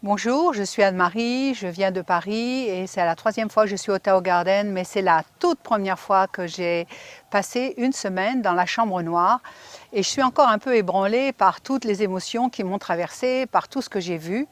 Bonjour, je suis Anne-Marie, je viens de Paris et c'est la troisième fois que je suis au Tao Garden, mais c'est la toute première fois que j'ai passé une semaine dans la chambre noire et je suis encore un peu ébranlée par toutes les émotions qui m'ont traversée, par tout ce que j'ai vu.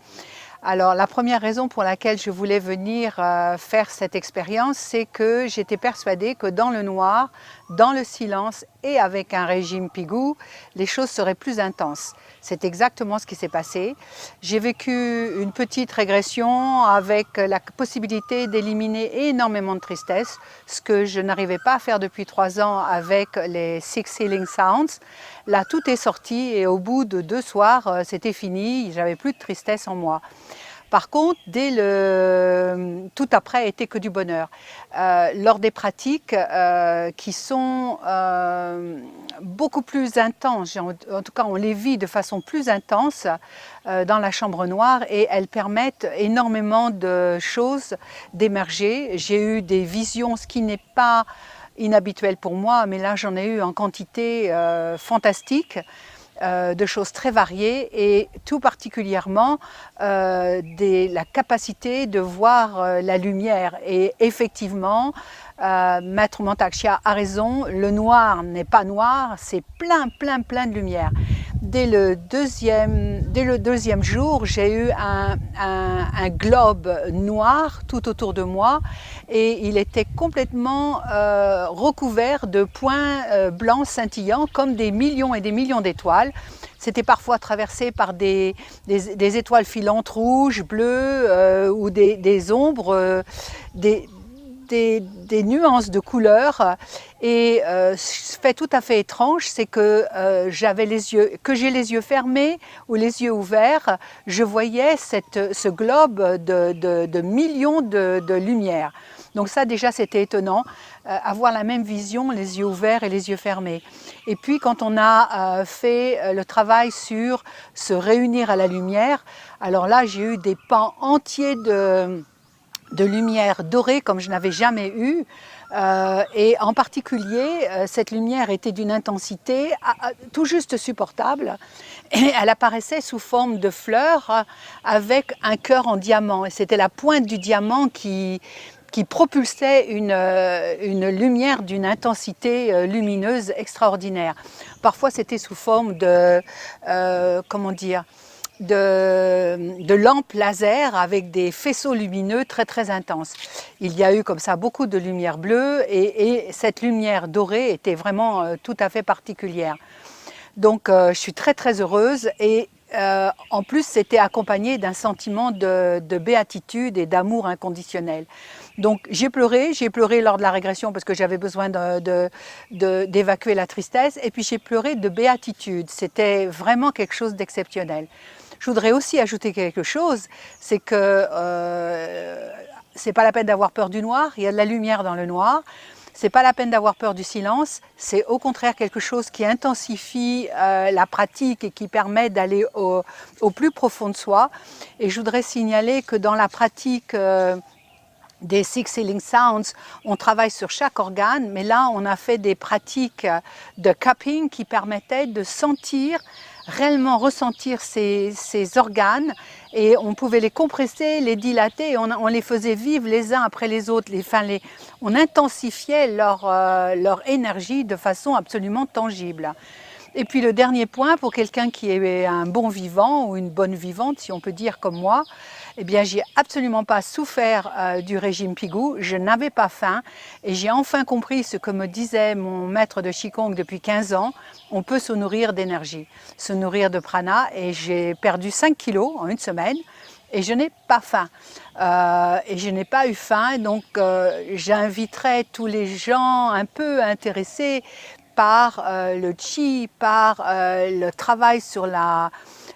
Alors la première raison pour laquelle je voulais venir faire cette expérience, c'est que j'étais persuadée que dans le noir, dans le silence et avec un régime Pigou, les choses seraient plus intenses. C'est exactement ce qui s'est passé. J'ai vécu une petite régression avec la possibilité d'éliminer énormément de tristesse, ce que je n'arrivais pas à faire depuis 3 ans avec les Six Healing Sounds. Là, tout est sorti et au bout de 2 soirs, c'était fini, j'avais plus de tristesse en moi. Par contre, tout après était que du bonheur. Lors des pratiques qui sont beaucoup plus intenses, en tout cas on les vit de façon plus intense dans la chambre noire et elles permettent énormément de choses d'émerger. J'ai eu des visions, ce qui n'est pas inhabituel pour moi, mais là j'en ai eu en quantité fantastique. De choses très variées et tout particulièrement la capacité de voir la lumière. Et effectivement, Maître Mantak-Chia a raison, le noir n'est pas noir, c'est plein de lumière. Dès le deuxième jour, j'ai eu un globe noir tout autour de moi et il était complètement recouvert de points blancs scintillants comme des millions et des millions d'étoiles. C'était parfois traversé par des étoiles filantes rouges, bleues ou des ombres, des nuances de couleurs et fait tout à fait étrange, c'est que j'ai les yeux fermés ou les yeux ouverts, je voyais ce globe de millions de lumières. Donc ça déjà c'était étonnant, avoir la même vision, les yeux ouverts et les yeux fermés. Et puis quand on a fait le travail sur se réunir à la lumière, alors là j'ai eu des pans entiers de lumière dorée comme je n'avais jamais eu. Et en particulier, cette lumière était d'une intensité tout juste supportable et elle apparaissait sous forme de fleurs avec un cœur en diamant. Et c'était la pointe du diamant qui propulsait une lumière d'une intensité lumineuse extraordinaire. Parfois, c'était sous forme de, comment dire, de lampes laser avec des faisceaux lumineux très intenses. Il y a eu comme ça beaucoup de lumière bleue et cette lumière dorée était vraiment tout à fait particulière. Donc je suis très heureuse et en plus c'était accompagné d'un sentiment de béatitude et d'amour inconditionnel. Donc j'ai pleuré lors de la régression parce que j'avais besoin d'évacuer la tristesse et puis j'ai pleuré de béatitude, c'était vraiment quelque chose d'exceptionnel. Je voudrais aussi ajouter quelque chose, c'est que c'est pas la peine d'avoir peur du noir, il y a de la lumière dans le noir. C'est pas la peine d'avoir peur du silence, c'est au contraire quelque chose qui intensifie la pratique et qui permet d'aller au plus profond de soi. Et je voudrais signaler que dans la pratique des Six Healing Sounds, on travaille sur chaque organe, mais là on a fait des pratiques de cupping qui permettaient de sentir, réellement ressentir ces organes et on pouvait les compresser, les dilater et on les faisait vivre les uns après les autres. On intensifiait leur énergie de façon absolument tangible. Et puis le dernier point, pour quelqu'un qui est un bon vivant ou une bonne vivante, si on peut dire comme moi, eh bien j'ai absolument pas souffert du régime Pigou, je n'avais pas faim et j'ai enfin compris ce que me disait mon maître de Qigong depuis 15 ans, on peut se nourrir d'énergie, se nourrir de prana et j'ai perdu 5 kilos en une semaine et je n'ai pas faim. Et je n'ai pas eu faim, donc j'inviterai tous les gens un peu intéressés par le chi, par le travail sur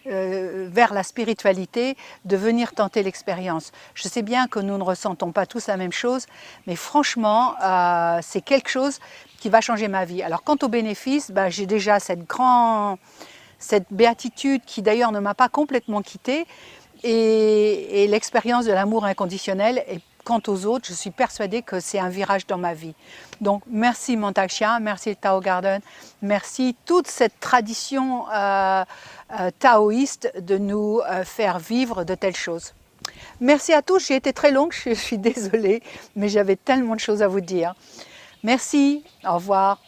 vers la spiritualité, de venir tenter l'expérience. Je sais bien que nous ne ressentons pas tous la même chose, mais franchement, c'est quelque chose qui va changer ma vie. Alors quant aux bénéfices, j'ai déjà cette béatitude qui d'ailleurs ne m'a pas complètement quittée, et l'expérience de l'amour inconditionnel est quant aux autres, je suis persuadée que c'est un virage dans ma vie. Donc merci Montague Chia, merci le Tao Garden, merci toute cette tradition taoïste de nous faire vivre de telles choses. Merci à tous, j'ai été très longue, je suis désolée, mais j'avais tellement de choses à vous dire. Merci, au revoir.